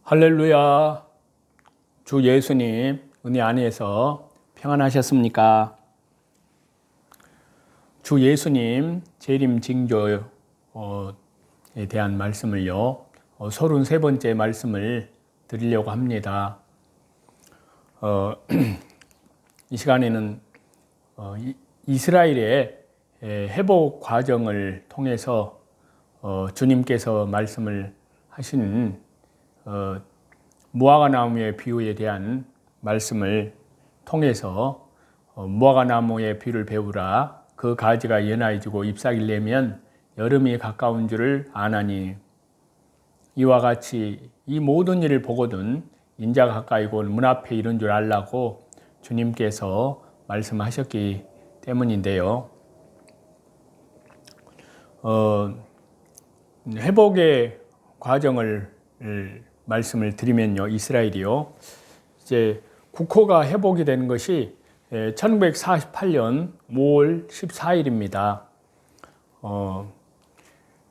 할렐루야. 주 예수님 은혜 안에서 평안하셨습니까? 주 예수님 재림 징조에 대한 말씀을요, 33번째 말씀을 드리려고 합니다. 이 시간에는 이스라엘의 회복 과정을 통해서 주님께서 말씀을 하신 무화과 나무의 비유에 대한 말씀을 통해서 무화과 나무의 비유를 배우라. 그 가지가 연하여지고 잎사귀를 내면 여름이 가까운 줄을 아나니, 이와 같이 이 모든 일을 보거든 인자가 가까이고 문 앞에 이른 줄 알라고 주님께서 말씀하셨기 때문인데요. 회복의 과정을 말씀을 드리면요, 이스라엘이요, 이제 국호가 회복이 되는 것이 1948년 5월 14일입니다.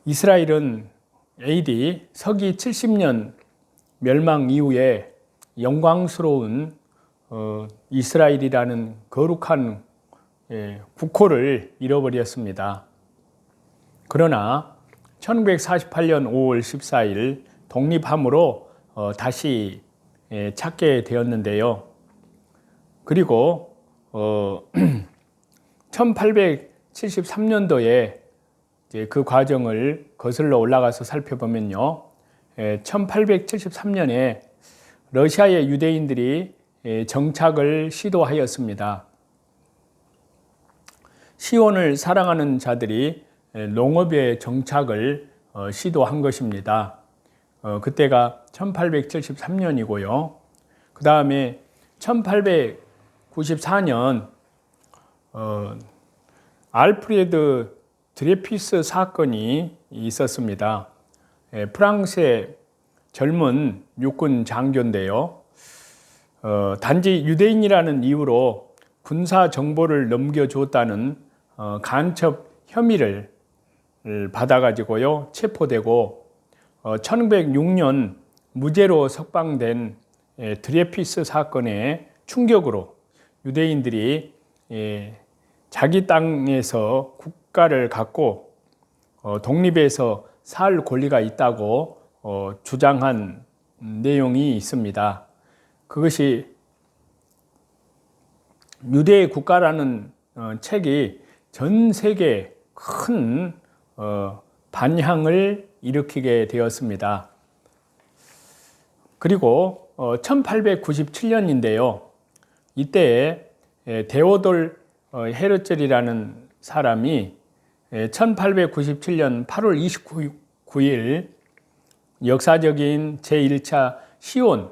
이스라엘은 AD 서기 70년 멸망 이후에 영광스러운 이스라엘이라는 거룩한 국호를 잃어버렸습니다. 그러나 1948년 5월 14일 독립함으로 다시 찾게 되었는데요. 그리고 1873년도에 그 과정을 거슬러 올라가서 살펴보면요, 1873년에 러시아의 유대인들이 정착을 시도하였습니다. 시온을 사랑하는 자들이 농업에 정착을 시도한 것입니다. 그때가 1873년이고요. 그 다음에 1894년 알프레드 드레피스 사건이 있었습니다. 프랑스의 젊은 육군 장교인데요. 단지 유대인이라는 이유로 군사 정보를 넘겨줬다는 간첩 혐의를 받아가지고요, 체포되고 1906년 무죄로 석방된 드레피스 사건의 충격으로 유대인들이 자기 땅에서 국가를 갖고 독립해서 살 권리가 있다고 주장한 내용이 있습니다. 그것이 유대 국가라는 책이 전 세계에 큰 반향을 일으키게 되었습니다. 그리고 1897년인데요. 이때 데오돌 헤르첼이라는 사람이 1897년 8월 29일 역사적인 제1차 시온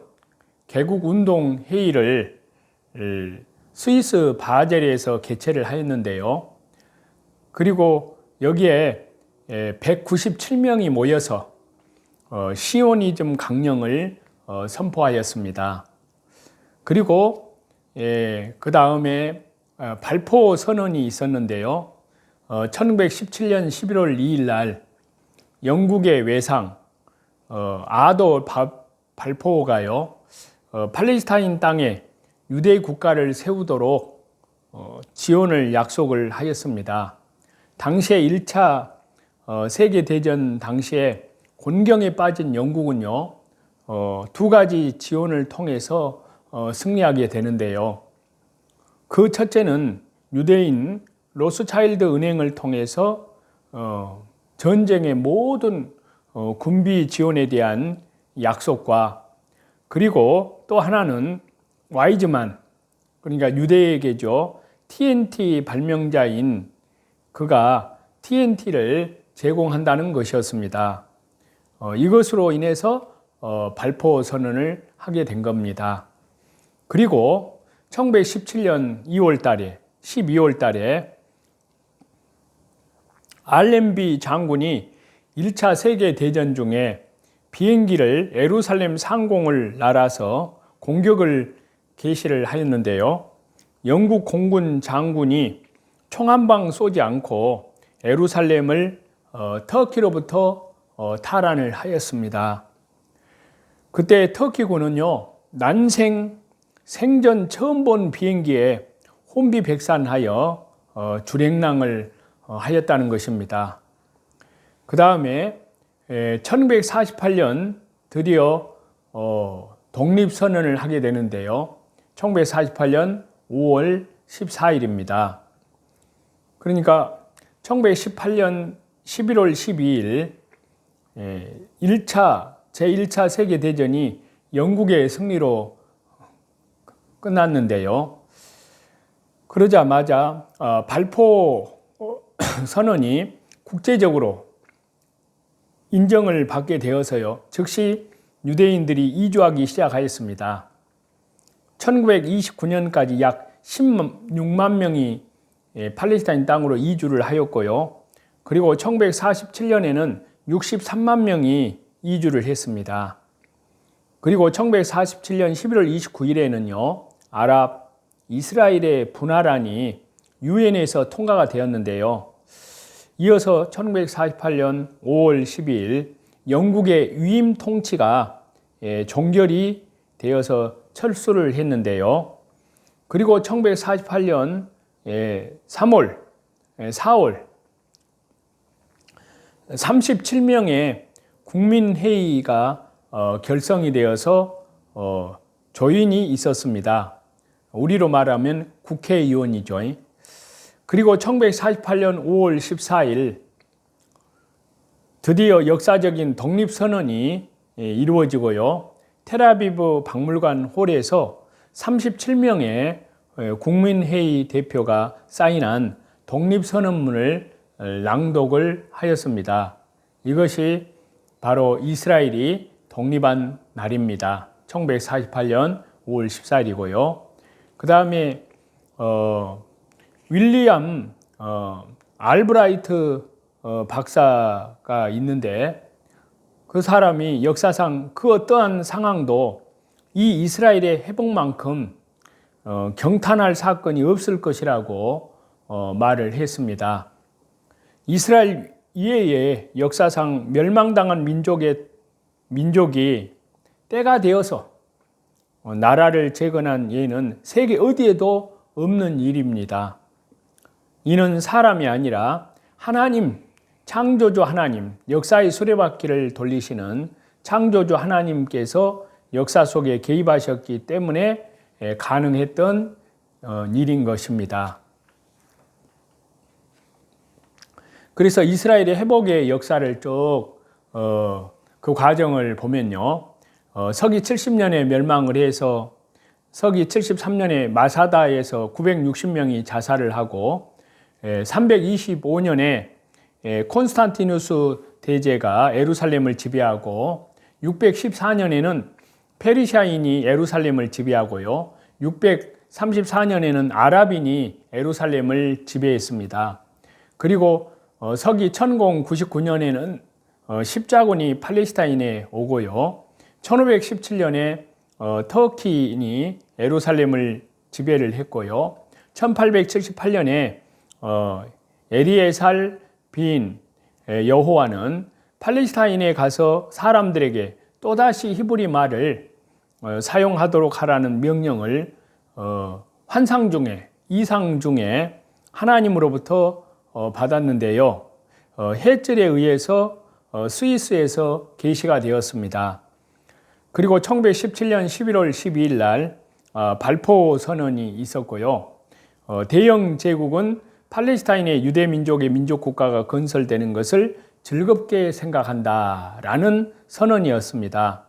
개국운동 회의를 스위스 바젤에서 개최를 하였는데요. 그리고 여기에 197명이 모여서 시오니즘 강령을 선포하였습니다. 그리고 그 다음에 발포 선언이 있었는데요. 1917년 11월 2일 날 영국의 외상 아도 발포가요, 팔레스타인 땅에 유대 국가를 세우도록 지원을 약속을 하였습니다. 당시에 1차 세계대전 당시에 곤경에 빠진 영국은요, 두 가지 지원을 통해서 승리하게 되는데요. 그 첫째는 유대인 로스차일드 은행을 통해서 전쟁의 모든 군비 지원에 대한 약속과, 그리고 또 하나는 와이즈만, 그러니까 유대에게죠, TNT 발명자인 그가 TNT를 제공한다는 것이었습니다. 이것으로 인해서 발포 선언을 하게 된 겁니다. 그리고 1917년 12월 달에 알렌비 장군이 1차 세계대전 중에 비행기를 예루살렘 상공을 날아서 공격을 개시를 하였는데요. 영국 공군 장군이 총 한 방 쏘지 않고 예루살렘을 터키로부터 탈환을 하였습니다. 그때 터키군은요, 생전 처음 본 비행기에 혼비백산하여 주행랑을 하였다는 것입니다. 그 다음에 1948년 드디어 독립선언을 하게 되는데요. 1948년 5월 14일입니다. 그러니까 1918년 11월 12일 제1차 세계대전이 영국의 승리로 끝났는데요. 그러자마자 발포 선언이 국제적으로 인정을 받게 되어서요. 즉시 유대인들이 이주하기 시작하였습니다. 1929년까지 약 16만 명이 팔레스타인 땅으로 이주를 하였고요. 그리고 1947년에는 63만 명이 이주를 했습니다. 그리고 1947년 11월 29일에는요. 아랍 이스라엘의 분화란이 유엔에서 통과가 되었는데요. 이어서 1948년 5월 12일 영국의 위임 통치가 종결이 되어서 철수를 했는데요. 그리고 1948년 4월 37명의 국민회의가 결성이 되어서 조인이 있었습니다. 우리로 말하면 국회의원이죠. 그리고 1948년 5월 14일 드디어 역사적인 독립선언이 이루어지고요. 텔아비브 박물관 홀에서 37명의 국민회의 대표가 사인한 독립선언문을 낭독을 하였습니다. 이것이 바로 이스라엘이 독립한 날입니다. 1948년 5월 14일이고요. 그 다음에 윌리엄 알브라이트 박사가 있는데 그 사람이 역사상 그 어떠한 상황도 이 이스라엘의 회복만큼 경탄할 사건이 없을 것이라고 말을 했습니다. 이스라엘 이외에 역사상 멸망당한 민족이 때가 되어서 나라를 재건한 예는 세계 어디에도 없는 일입니다. 이는 사람이 아니라 하나님, 창조주 하나님, 역사의 수레바퀴를 돌리시는 창조주 하나님께서 역사 속에 개입하셨기 때문에 가능했던 일인 것입니다. 그래서 이스라엘의 회복의 역사를 쭉 그 과정을 보면요. 서기 70년에 멸망을 해서 서기 73년에 마사다에서 960명이 자살을 하고 325년에 콘스탄티누스 대제가 예루살렘을 지배하고 614년에는 페르시아인이 예루살렘을 지배하고요. 634년에는 아랍인이 예루살렘을 지배했습니다. 그리고 서기 1099년에는 십자군이 팔레스타인에 오고요. 1517년에 터키인이 예루살렘을 지배를 했고요. 1878년에 엘리에살 빈 여호와는 팔레스타인에 가서 사람들에게 또다시 히브리 말을 사용하도록 하라는 명령을 환상 중에, 이상 중에 하나님으로부터 받았는데요. 해절에 의해서 스위스에서 게시가 되었습니다. 그리고 1917년 11월 12일 날 발포 선언이 있었고요. 대영 제국은 팔레스타인의 유대 민족의 민족 국가가 건설되는 것을 즐겁게 생각한다라는 선언이었습니다.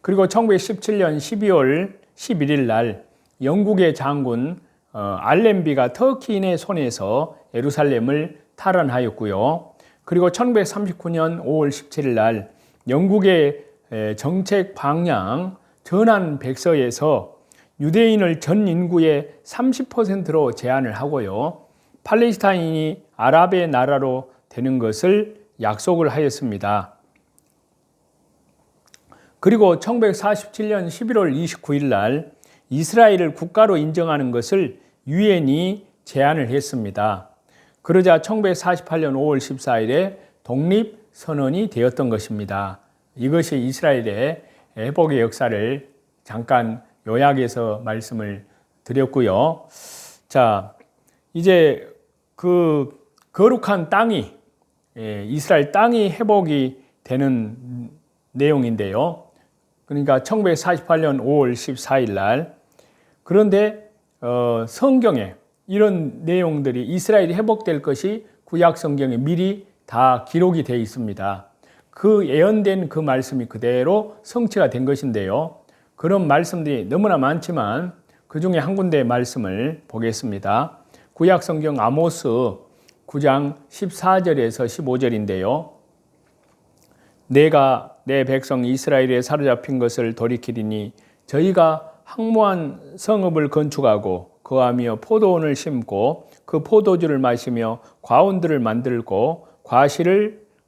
그리고 1917년 12월 11일 날 영국의 장군 알렌비가 터키인의 손에서 예루살렘을 탈환하였고요. 그리고 1939년 5월 17일 날 영국의 정책 방향 전환 백서에서 유대인을 전 인구의 30%로 제한을 하고요. 팔레스타인이 아랍의 나라로 되는 것을 약속을 하였습니다. 그리고 1947년 11월 29일 날 이스라엘을 국가로 인정하는 것을 유엔이 제안을 했습니다. 그러자 1948년 5월 14일에 독립선언이 되었던 것입니다. 이것이 이스라엘의 회복의 역사를 잠깐 요약해서 말씀을 드렸고요. 자, 이제 그 거룩한 땅이, 이스라엘 땅이 회복이 되는 내용인데요. 그러니까 1948년 5월 14일 날. 그런데 성경에 이런 내용들이 이스라엘이 회복될 것이 구약 성경에 미리 다 기록이 되어 있습니다. 그 예언된 그 말씀이 그대로 성취가 된 것인데요. 그런 말씀들이 너무나 많지만 그 중에 한 군데의 말씀을 보겠습니다. 구약 성경 아모스 9장 14절에서 15절인데요. 내가 내 백성 이스라엘에 사로잡힌 것을 돌이키리니 저희가 황무한 성읍을 건축하고 거하며 포도원을 심고 그 포도주를 마시며 과원들을 만들고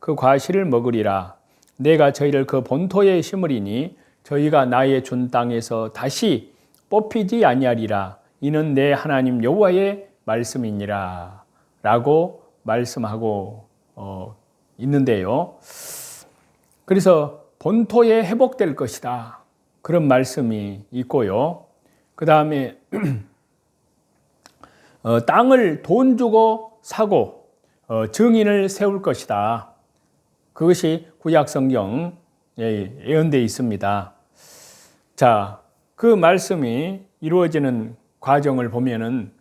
그 과실을 먹으리라. 내가 저희를 그 본토에 심으리니 저희가 나의 준 땅에서 다시 뽑히지 아니하리라. 이는 내 하나님 여호와의 말씀이니라 라고 말씀하고 있는데요. 그래서 본토에 회복될 것이다. 그런 말씀이 있고요. 그 다음에 땅을 돈 주고 사고 증인을 세울 것이다. 그것이 구약 성경에 예언되어 있습니다. 자, 그 말씀이 이루어지는 과정을 보면은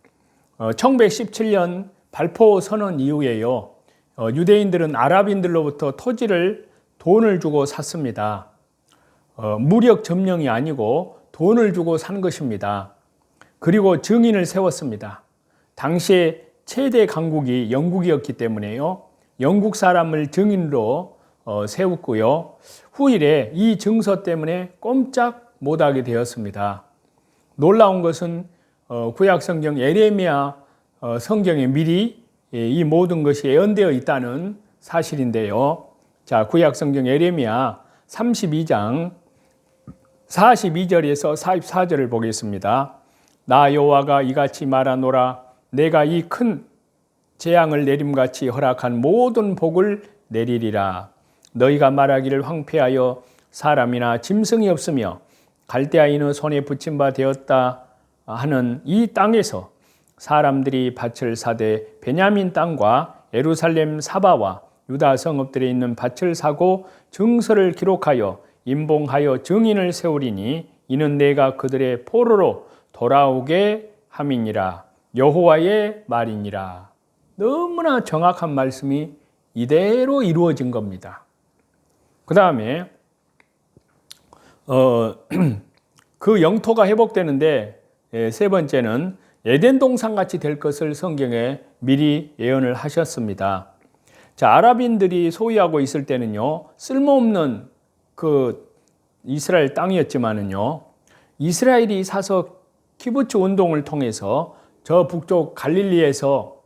1917년 발포 선언 이후에요. 유대인들은 아랍인들로부터 토지를 돈을 주고 샀습니다. 무력 점령이 아니고 돈을 주고 산 것입니다. 그리고 증인을 세웠습니다. 당시에 최대 강국이 영국이었기 때문에요. 영국 사람을 증인으로 세웠고요. 후일에 이 증서 때문에 꼼짝 못하게 되었습니다. 놀라운 것은 구약 성경 예레미야 성경에 미리 이 모든 것이 예언되어 있다는 사실인데요. 자, 구약 성경 예레미야 32장 42절에서 44절을 보겠습니다. 나 여호와가 이같이 말하노라. 내가 이 큰 재앙을 내림같이 허락한 모든 복을 내리리라. 너희가 말하기를 황폐하여 사람이나 짐승이 없으며 갈대아인의 손에 붙임 바 되었다 하는 이 땅에서 사람들이 밭을 사되 베냐민 땅과 예루살렘 사바와 유다 성읍들에 있는 밭을 사고 증서를 기록하여 임봉하여 증인을 세우리니 이는 내가 그들의 포로로 돌아오게 함이니라. 여호와의 말이니라. 너무나 정확한 말씀이 이대로 이루어진 겁니다. 그 다음에 그 영토가 회복되는데 세 번째는 에덴 동산같이 될 것을 성경에 미리 예언을 하셨습니다. 자, 아랍인들이 소유하고 있을 때는요, 쓸모없는 그 이스라엘 땅이었지만은요, 이스라엘이 사서 키부츠 운동을 통해서 저 북쪽 갈릴리에서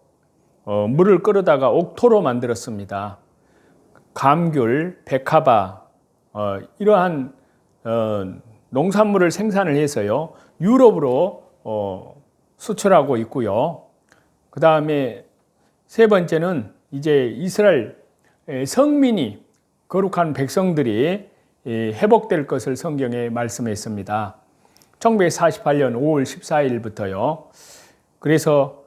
물을 끌어다가 옥토로 만들었습니다. 감귤, 백합화 이러한 농산물을 생산을 해서요, 유럽으로 수출하고 있고요. 그 다음에 세 번째는 이제 이스라엘 성민이 거룩한 백성들이 회복될 것을 성경에 말씀했습니다. 1948년 5월 14일부터요. 그래서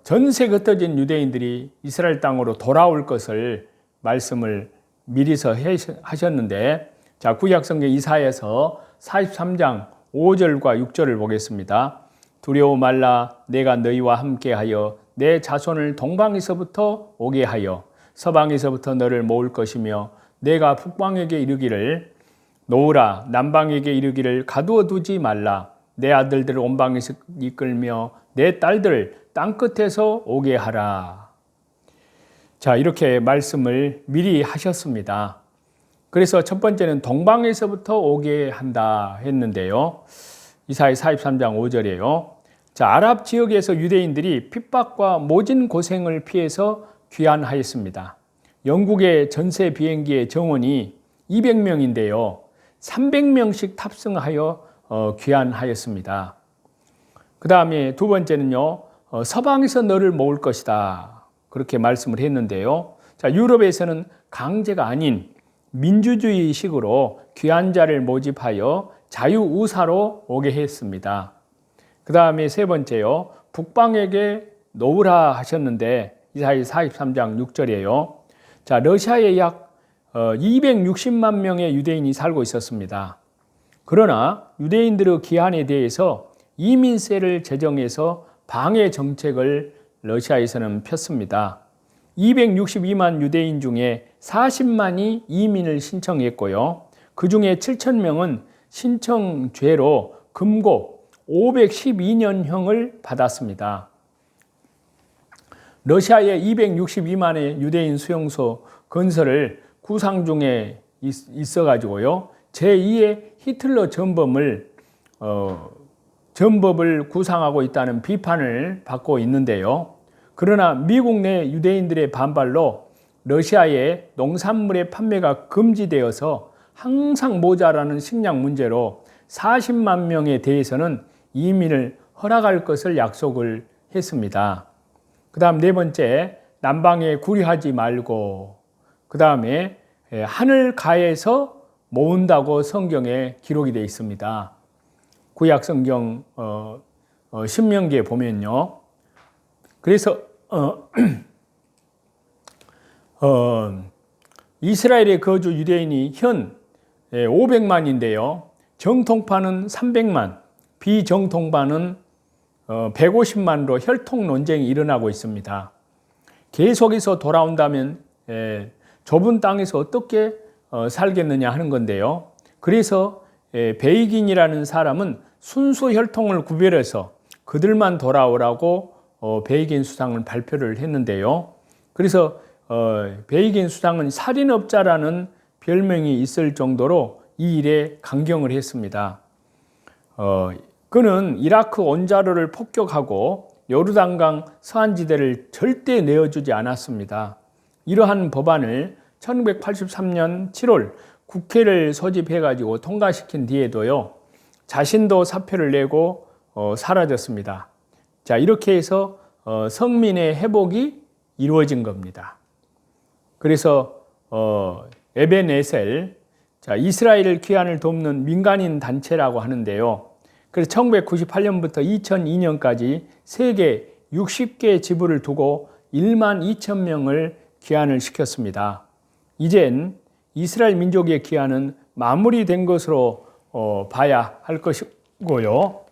전세 흩어진 유대인들이 이스라엘 땅으로 돌아올 것을 말씀을 미리서 하셨는데, 자, 구약 성경 이사야서 43장 5절과 6절을 보겠습니다. 두려워 말라. 내가 너희와 함께하여 내 자손을 동방에서부터 오게 하여 서방에서부터 너를 모을 것이며 내가 북방에게 이르기를 놓으라. 남방에게 이르기를 가두어 두지 말라. 내 아들들을 온방에서 이끌며 내 딸들을 땅끝에서 오게 하라. 자, 이렇게 말씀을 미리 하셨습니다. 그래서 첫 번째는 동방에서부터 오게 한다 했는데요. 이사야 43장 5절이에요. 자, 아랍 지역에서 유대인들이 핍박과 모진 고생을 피해서 귀환하였습니다. 영국의 전세 비행기의 정원이 200명인데요. 300명씩 탑승하여 귀환하였습니다. 그 다음에 두 번째는요, 서방에서 너를 모을 것이다. 그렇게 말씀을 했는데요. 자, 유럽에서는 강제가 아닌 민주주의식으로 귀한 자를 모집하여 자유우사로 오게 했습니다. 그 다음에 세 번째요. 북방에게 놓으라 하셨는데 이사야 43장 6절이에요. 자, 러시아에 약 260만 명의 유대인이 살고 있었습니다. 그러나 유대인들의 귀환에 대해서 이민세를 제정해서 방해 정책을 러시아에서는 폈습니다. 262만 유대인 중에 40만이 이민을 신청했고요. 그 중에 7천 명은 신청죄로 금고 512년형을 받았습니다. 러시아의 262만의 유대인 수용소 건설을 구상 중에 있어가지고요. 제2의 히틀러 전법을 구상하고 있다는 비판을 받고 있는데요. 그러나 미국 내 유대인들의 반발로 러시아의 농산물의 판매가 금지되어서 항상 모자라는 식량 문제로 40만 명에 대해서는 이민을 허락할 것을 약속을 했습니다. 그 다음 네 번째, 남방에 구리하지 말고, 그 다음에 하늘 가에서 모은다고 성경에 기록이 되어 있습니다. 구약 성경 신명기에 보면요. 그래서 이스라엘에 거주 유대인이 현 500만인데요. 정통파는 300만, 비정통파는 150만으로 혈통 논쟁이 일어나고 있습니다. 계속해서 돌아온다면 좁은 땅에서 어떻게 살겠느냐 하는 건데요. 그래서 베이긴이라는 사람은 순수 혈통을 구별해서 그들만 돌아오라고 베이긴 수상을 발표를 했는데요. 그래서 베이긴 수상은 살인업자라는 별명이 있을 정도로 이 일에 강경을 했습니다. 그는 이라크 온자로를 폭격하고 요르단강 서안지대를 절대 내어주지 않았습니다. 이러한 법안을 1983년 7월 국회를 소집해가지고 통과시킨 뒤에도요, 자신도 사표를 내고 사라졌습니다. 자, 이렇게 해서 성민의 회복이 이루어진 겁니다. 그래서 에벤에셀, 자, 이스라엘 귀환을 돕는 민간인 단체라고 하는데요. 그래서 1998년부터 2002년까지 세계 60개 지부를 두고 1만 2천 명을 귀환을 시켰습니다. 이젠 이스라엘 민족의 귀환은 마무리된 것으로 봐야 할 것이고요.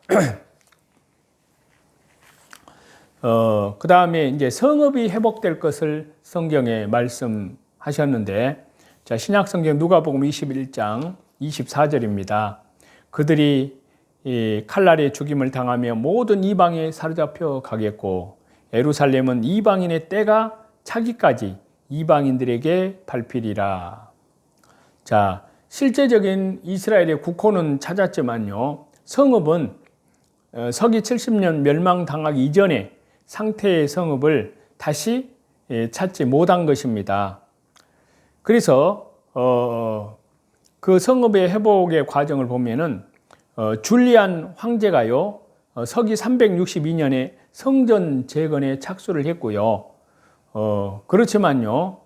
그 다음에 이제 성읍이 회복될 것을 성경에 말씀하셨는데, 자, 신약 성경 누가복음 21장 24절입니다. 그들이 이 칼날의 죽임을 당하며 모든 이방에 사로잡혀 가겠고 예루살렘은 이방인의 때가 차기까지 이방인들에게 밟히리라. 자, 실제적인 이스라엘의 국호는 찾았지만요, 성읍은 서기 70년 멸망당하기 이전의 상태의 성읍을 다시 찾지 못한 것입니다. 그래서 그 성읍의 회복의 과정을 보면은 줄리안 황제가요, 서기 362년에 성전 재건에 착수를 했고요. 그렇지만요,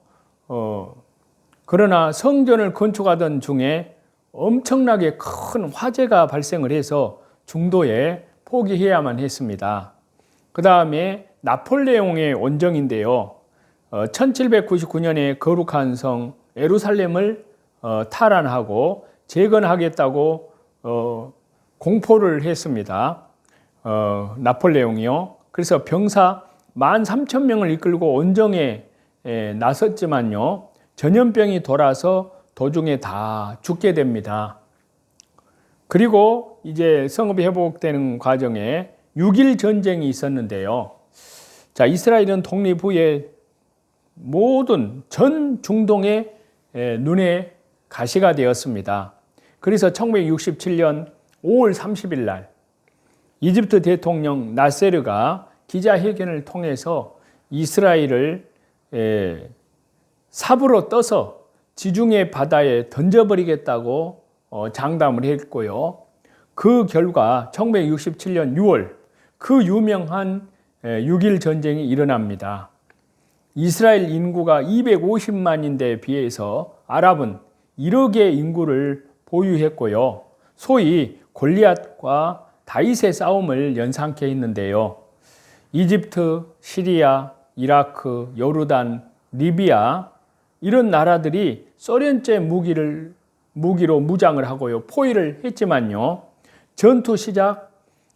그러나 성전을 건축하던 중에 엄청나게 큰 화재가 발생을 해서 중도에 포기해야만 했습니다. 그 다음에 나폴레옹의 원정인데요, 1799년에 거룩한 성 예루살렘을 탈환하고 재건하겠다고 공포를 했습니다. 나폴레옹이요. 그래서 병사 13,000명을 이끌고 원정에 나섰지만요, 전염병이 돌아서 도중에 다 죽게 됩니다. 그리고 이제 성읍이 회복되는 과정에 6.1 전쟁이 있었는데요. 자, 이스라엘은 독립 후에 모든 전 중동의 눈에 가시가 되었습니다. 그래서 1967년 5월 30일 날 이집트 대통령 나세르가 기자회견을 통해서 이스라엘을 삽으로 떠서 지중해 바다에 던져버리겠다고 장담을 했고요. 그 결과 1967년 6월 그 유명한 6.1 전쟁이 일어납니다. 이스라엘 인구가 250만인데에 비해서 아랍은 1억의 인구를 보유했고요. 소위 골리앗과 다윗의 싸움을 연상케 했는데요. 이집트, 시리아, 이라크, 요르단, 리비아 이런 나라들이 소련제 무기로 무장을 하고요. 포위를 했지만요. 전쟁 시작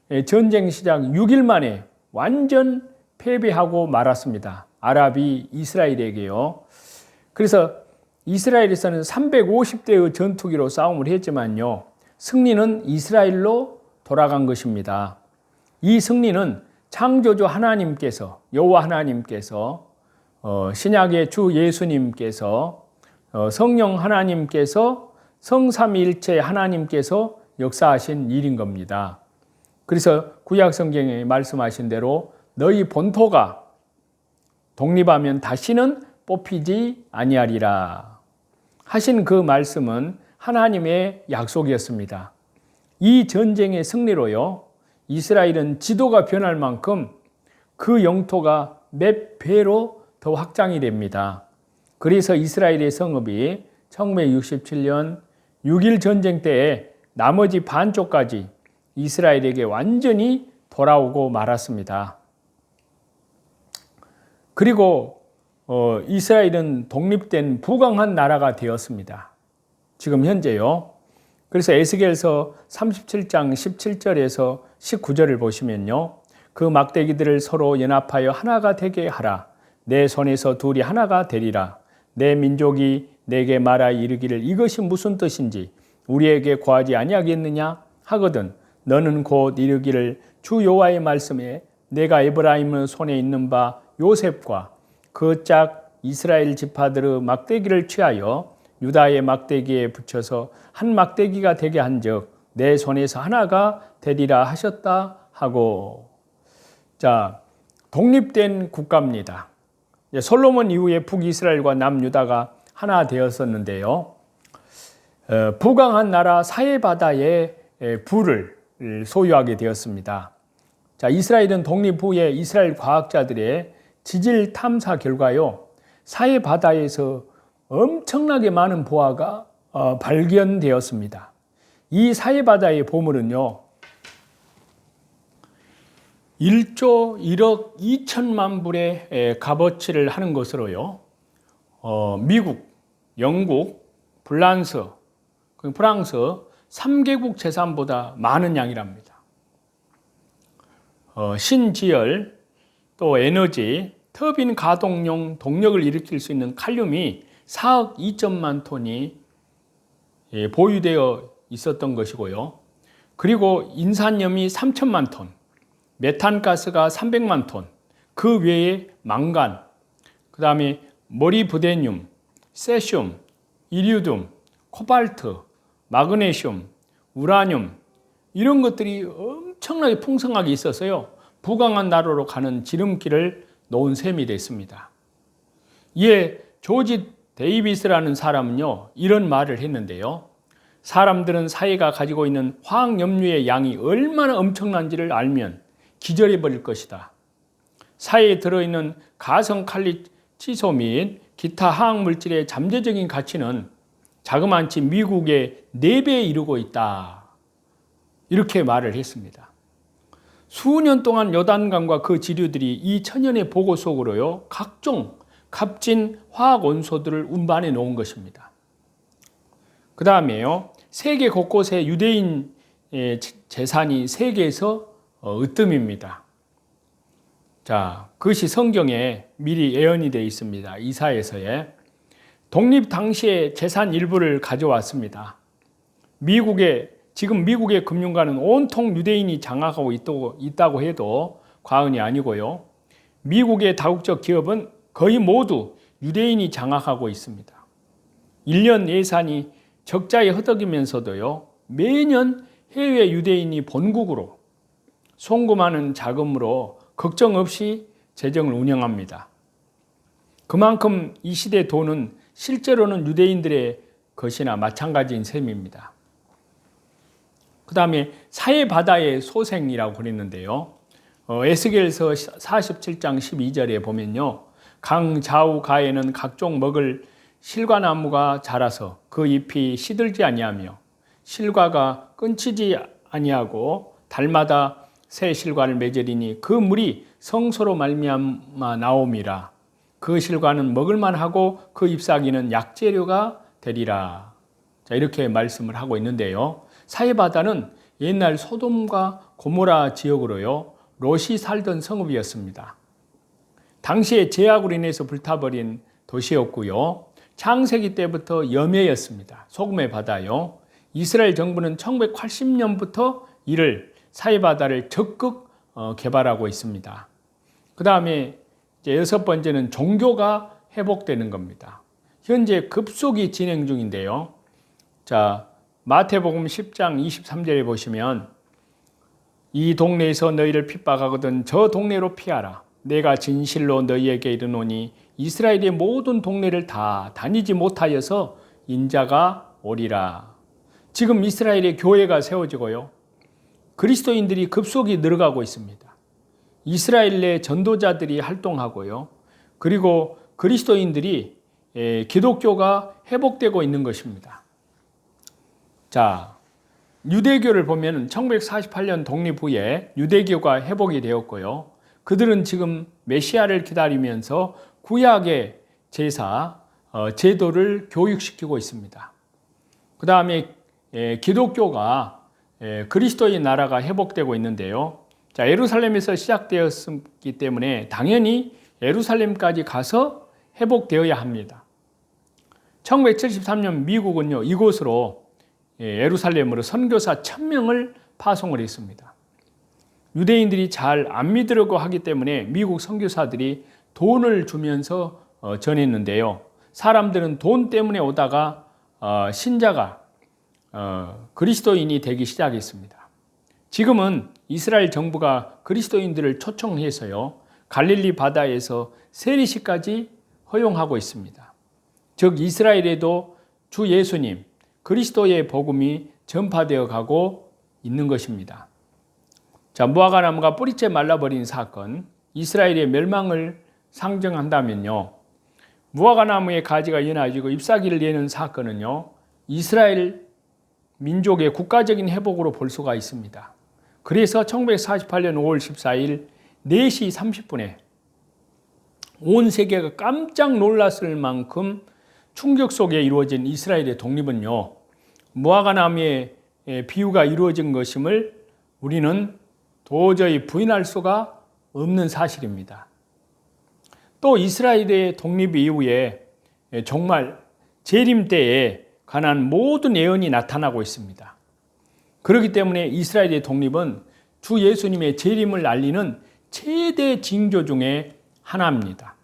6일 만에 완전 패배하고 말았습니다. 아랍이 이스라엘에게요. 그래서 이스라엘에서는 350대의 전투기로 싸움을 했지만요. 승리는 이스라엘로 돌아간 것입니다. 이 승리는 창조주 하나님께서, 여호와 하나님께서, 신약의 주 예수님께서, 성령 하나님께서, 성삼위일체 하나님께서 역사하신 일인 겁니다. 그래서 구약 성경에 말씀하신 대로 너희 본토가 독립하면 다시는 뽑히지 아니하리라 하신 그 말씀은 하나님의 약속이었습니다. 이 전쟁의 승리로요, 이스라엘은 지도가 변할 만큼 그 영토가 몇 배로 더 확장이 됩니다. 그래서 이스라엘의 성읍이 1967년 6.1 전쟁 때에 나머지 반쪽까지 이스라엘에게 완전히 돌아오고 말았습니다. 그리고 이스라엘은 독립된 부강한 나라가 되었습니다. 지금 현재요. 그래서 에스겔서 37장 17절에서 19절을 보시면요. 그 막대기들을 서로 연합하여 하나가 되게 하라. 내 손에서 둘이 하나가 되리라. 내 민족이 내게 말하 이르기를 이것이 무슨 뜻인지 우리에게 고하지 아니하겠느냐 하거든 너는 곧 이르기를 주 여호와의 말씀에 내가 에브라임의 손에 있는 바 요셉과 그 짝 이스라엘 지파들의 막대기를 취하여 유다의 막대기에 붙여서 한 막대기가 되게 한즉 내 손에서 하나가 되리라 하셨다 하고. 자, 독립된 국가입니다. 솔로몬 이후에 북이스라엘과 남유다가 하나 되었었는데요. 부강한 나라 사해바다의 부를 소유하게 되었습니다. 자, 이스라엘은 독립 후에 이스라엘 과학자들의 지질 탐사 결과요, 사해바다에서 엄청나게 많은 보화가 발견되었습니다. 이 사해바다의 보물은요, 1조 1억 2천만 불의 값어치를 하는 것으로요, 미국, 영국, 프랑스 3개국 재산보다 많은 양이랍니다. 신지열, 또 에너지, 터빈 가동용 동력을 일으킬 수 있는 칼륨이 4억 2천만 톤이 보유되어 있었던 것이고요. 그리고 인산염이 3천만 톤, 메탄가스가 300만 톤, 그 외에 망간, 그 다음에 모리브데늄, 세슘, 이리듐, 코발트, 마그네슘, 우라늄 이런 것들이 엄청나게 풍성하게 있어서요. 부강한 나라로 가는 지름길을 놓은 셈이 됐습니다. 이에 조지 데이비스라는 사람은요, 이런 말을 했는데요. 사람들은 사해가 가지고 있는 화학염료의 양이 얼마나 엄청난지를 알면 기절해 버릴 것이다. 사해에 들어있는 가성칼리 치소 및 기타 화학물질의 잠재적인 가치는 자그마치 미국의 4배에 이르고 있다. 이렇게 말을 했습니다. 수년 동안 요단강과 그 지류들이 이 천연의 보고 속으로요, 각종 값진 화학 원소들을 운반해 놓은 것입니다. 그 다음에요, 세계 곳곳에 유대인 재산이 세계에서 으뜸입니다. 자, 그것이 성경에 미리 예언이 되어 있습니다. 이사야서에. 독립 당시에 재산 일부를 가져왔습니다. 지금 미국의 금융가는 온통 유대인이 장악하고 있다고 해도 과언이 아니고요. 미국의 다국적 기업은 거의 모두 유대인이 장악하고 있습니다. 1년 예산이 적자에 허덕이면서도요, 매년 해외 유대인이 본국으로 송금하는 자금으로 걱정 없이 재정을 운영합니다. 그만큼 이 시대 돈은 실제로는 유대인들의 것이나 마찬가지인 셈입니다. 그 다음에 사해바다의 소생이라고 그랬는데요. 에스겔서 47장 12절에 보면요. 강 좌우 가에는 각종 먹을 실과나무가 자라서 그 잎이 시들지 아니하며 실과가 끊치지 아니하고 달마다 새 실과를 맺으리니 그 물이 성소로 말미암아 나옴이라. 그 실과는 먹을만하고 그 잎사귀는 약재료가 되리라. 자, 이렇게 말씀을 하고 있는데요. 사해바다는 옛날 소돔과 고모라 지역으로요, 롯이 살던 성읍이었습니다. 당시에 제약으로 인해서 불타버린 도시였고요. 창세기 때부터 염해였습니다. 소금의 바다요. 이스라엘 정부는 1980년부터 이를 사해바다를 적극 개발하고 있습니다. 그 다음에 이제 여섯 번째는 종교가 회복되는 겁니다. 현재 급속히 진행 중인데요. 자, 마태복음 10장 23절에 보시면 이 동네에서 너희를 핍박하거든 저 동네로 피하라. 내가 진실로 너희에게 이르노니 이스라엘의 모든 동네를 다 다니지 못하여서 인자가 오리라. 지금 이스라엘의 교회가 세워지고요. 그리스도인들이 급속히 늘어가고 있습니다. 이스라엘 내 전도자들이 활동하고요. 그리고 그리스도인들이 기독교가 회복되고 있는 것입니다. 자, 유대교를 보면 1948년 독립 후에 유대교가 회복이 되었고요. 그들은 지금 메시아를 기다리면서 구약의 제사, 제도를 교육시키고 있습니다. 그 다음에 기독교가 그리스도의 나라가 회복되고 있는데요. 자, 예루살렘에서 시작되었기 때문에 당연히 예루살렘까지 가서 회복되어야 합니다. 1973년 미국은요, 이곳으로 예루살렘으로 선교사 1000명을 파송을 했습니다. 유대인들이 잘 안 믿으려고 하기 때문에 미국 선교사들이 돈을 주면서 전했는데요. 사람들은 돈 때문에 오다가 신자가 그리스도인이 되기 시작했습니다. 지금은 이스라엘 정부가 그리스도인들을 초청해서요, 갈릴리 바다에서 세리식까지 허용하고 있습니다. 즉 이스라엘에도 주 예수님, 그리스도의 복음이 전파되어 가고 있는 것입니다. 자, 무화과 나무가 뿌리째 말라버린 사건, 이스라엘의 멸망을 상정한다면요, 무화과 나무의 가지가 연해지고 잎사귀를 내는 사건은요, 이스라엘 민족의 국가적인 회복으로 볼 수가 있습니다. 그래서 1948년 5월 14일 4시 30분에 온 세계가 깜짝 놀랐을 만큼 충격 속에 이루어진 이스라엘의 독립은요, 무화과 나무의 비유가 이루어진 것임을 우리는 도저히 부인할 수가 없는 사실입니다. 또 이스라엘의 독립 이후에 정말 재림 때에 관한 모든 예언이 나타나고 있습니다. 그렇기 때문에 이스라엘의 독립은 주 예수님의 재림을 알리는 최대 징조 중에 하나입니다.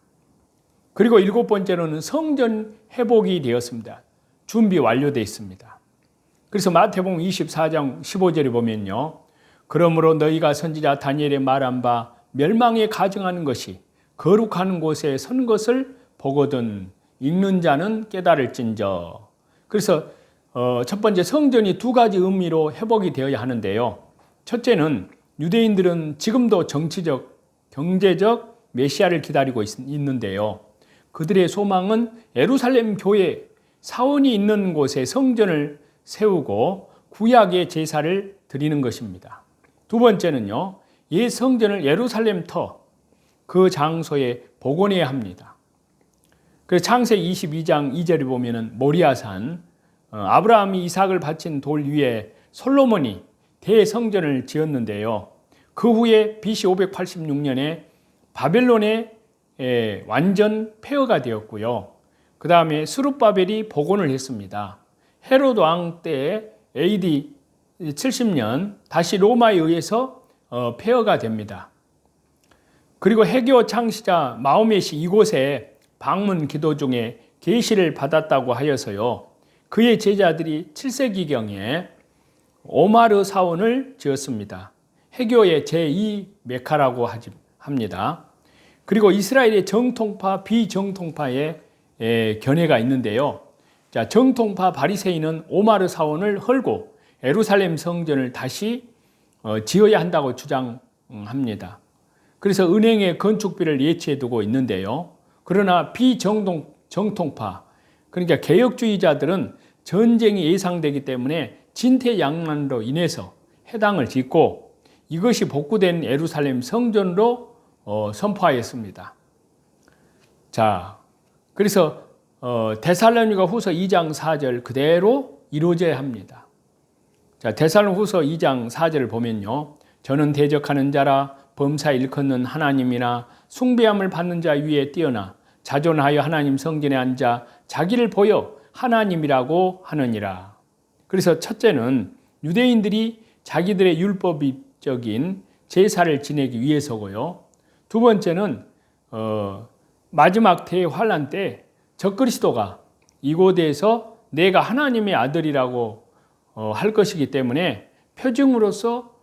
그리고 7번째로는 성전 회복이 되었습니다. 준비 완료되어 있습니다. 그래서 마태복음 24장 15절에 보면요, 그러므로 너희가 선지자 다니엘의 말한 바 멸망에 가증하는 것이 거룩한 곳에 선 것을 보거든 읽는 자는 깨달을진저. 그래서 첫 번째, 성전이 두 가지 의미로 회복이 되어야 하는데요. 첫째는 유대인들은 지금도 정치적, 경제적 메시아를 기다리고 있는데요. 그들의 소망은 예루살렘 교회 사원이 있는 곳에 성전을 세우고 구약의 제사를 드리는 것입니다. 두 번째는요, 옛 성전을 예루살렘 그 장소에 복원해야 합니다. 그래서 창세기 22장 2절에 보면은 모리아산, 아브라함이 이삭을 바친 돌 위에 솔로몬이 대성전을 지었는데요. 그 후에 BC 586년에 바벨론에 완전 폐허가 되었고요. 그 다음에 스룹바벨이 복원을 했습니다. 헤롯 왕 때 AD 70년 다시 로마에 의해서 폐허가 됩니다. 그리고 해교 창시자 마호멧이 이곳에 방문 기도 중에 계시를 받았다고 하여서요, 그의 제자들이 7세기경에 오마르 사원을 지었습니다. 해교의 제2 메카라고 합니다. 그리고 이스라엘의 정통파, 비정통파의 견해가 있는데요. 자, 정통파 바리새인은 오마르 사원을 헐고 예루살렘 성전을 다시 지어야 한다고 주장합니다. 그래서 은행의 건축비를 예치해 두고 있는데요. 그러나 비정통파, 그러니까 개혁주의자들은 전쟁이 예상되기 때문에 진퇴양난으로 인해서 해당을 짓고 이것이 복구된 예루살렘 성전으로 선포하였습니다. 자, 그래서 데살로니가 후서 2장 4절 그대로 이루어져야 합니다. 자, 데살로니가 후서 2장 4절을 보면요. 저는 대적하는 자라 범사 일컫는 하나님이나 숭배함을 받는 자 위에 뛰어나 자존하여 하나님 성전에 앉아 자기를 보여 하나님이라고 하느니라. 그래서 첫째는 유대인들이 자기들의 율법적인 제사를 지내기 위해서고요. 두 번째는 마지막 대환란 때 적그리스도가 이곳에서 내가 하나님의 아들이라고 할 것이기 때문에 표징으로서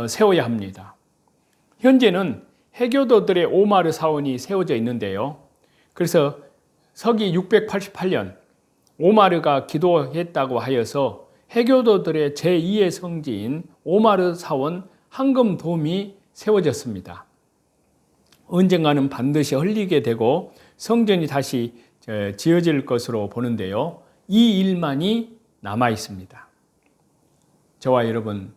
세워야 합니다. 현재는 해교도들의 오마르 사원이 세워져 있는데요. 그래서 서기 688년 오마르가 기도했다고 하여서 해교도들의 제2의 성지인 오마르 사원 황금돔이 세워졌습니다. 언젠가는 반드시 흘리게 되고 성전이 다시 지어질 것으로 보는데요. 이 일만이 남아 있습니다. 저와 여러분,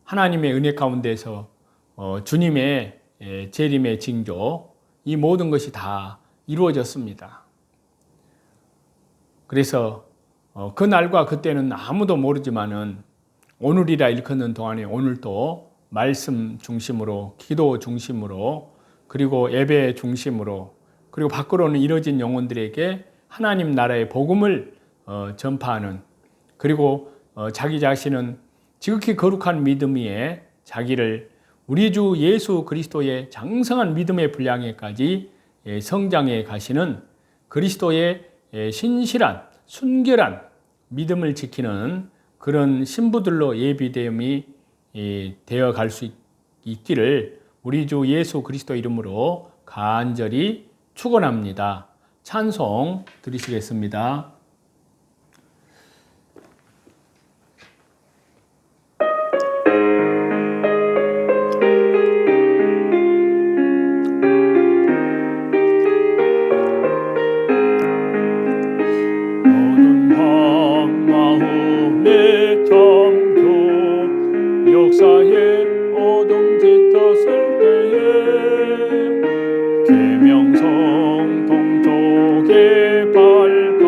하나님의 은혜 가운데서 주님의 재림의 징조, 이 모든 것이 다 이루어졌습니다. 그래서 그 날과 그때는 아무도 모르지만은 오늘이라 일컫는 동안에 오늘도 말씀 중심으로, 기도 중심으로, 그리고 예배 중심으로, 그리고 밖으로는 이뤄진 영혼들에게 하나님 나라의 복음을 전파하는, 그리고 자기 자신은 지극히 거룩한 믿음 위에 자기를 우리 주 예수 그리스도의 장성한 믿음의 분량에까지 성장해 가시는 그리스도의 신실한 순결한 믿음을 지키는 그런 신부들로 예비됨이 되어 갈 수 있기를 우리 주 예수 그리스도 이름으로 간절히 축원합니다. 찬송 드리시겠습니다. 역사에 어둠 짙었을 때에 계명성 동쪽에 밝아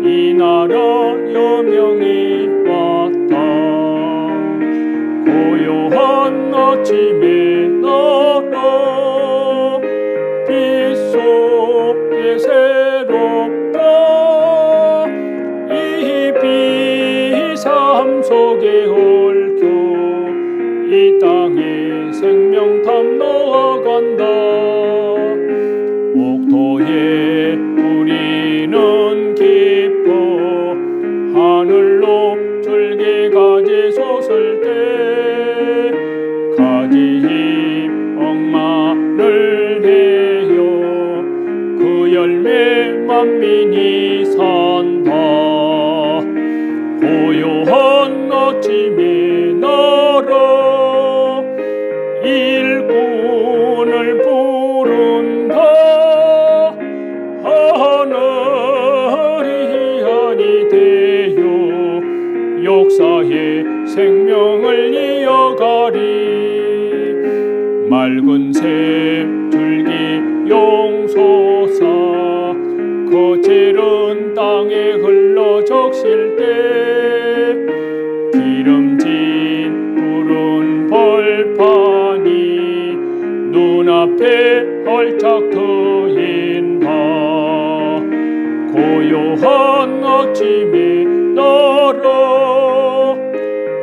이 나라 여명이 왔다. 고요한 아침에 나라 빛 속에 새롭다. 이 비삼 속에 이 땅에 생명 탐나간다. 옥토에 우리는 기뻐 하늘로 줄기 가지 솟을 때 가지 억마를 내어 그 열매 만민이 산다. 고요한 아침에 나라 일꾼을 부른다. 하늘이 한이 되어 역사의 생명을 이어가리. 맑은 새 줄기 용솟아 거칠은 땅에 흘러 적실 때 기름진 푸른 벌판이 눈앞에 활짝 트인다. 고요한 아침에 나라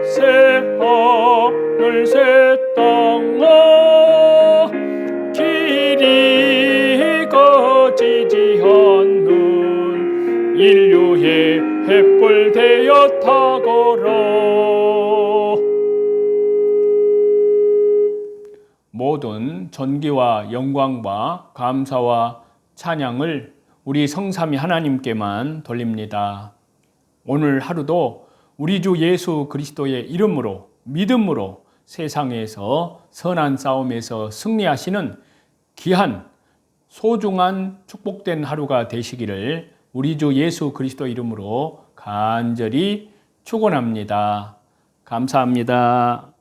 새 하늘 새 땅아 길이 거지지 않는 인류의 햇불 되어 타거라. 모든 존귀와 영광과 감사와 찬양을 우리 성삼위 하나님께만 돌립니다. 오늘 하루도 우리 주 예수 그리스도의 이름으로 믿음으로 세상에서 선한 싸움에서 승리하시는 귀한 소중한 축복된 하루가 되시기를 우리 주 예수 그리스도 이름으로 간절히 축원합니다. 감사합니다.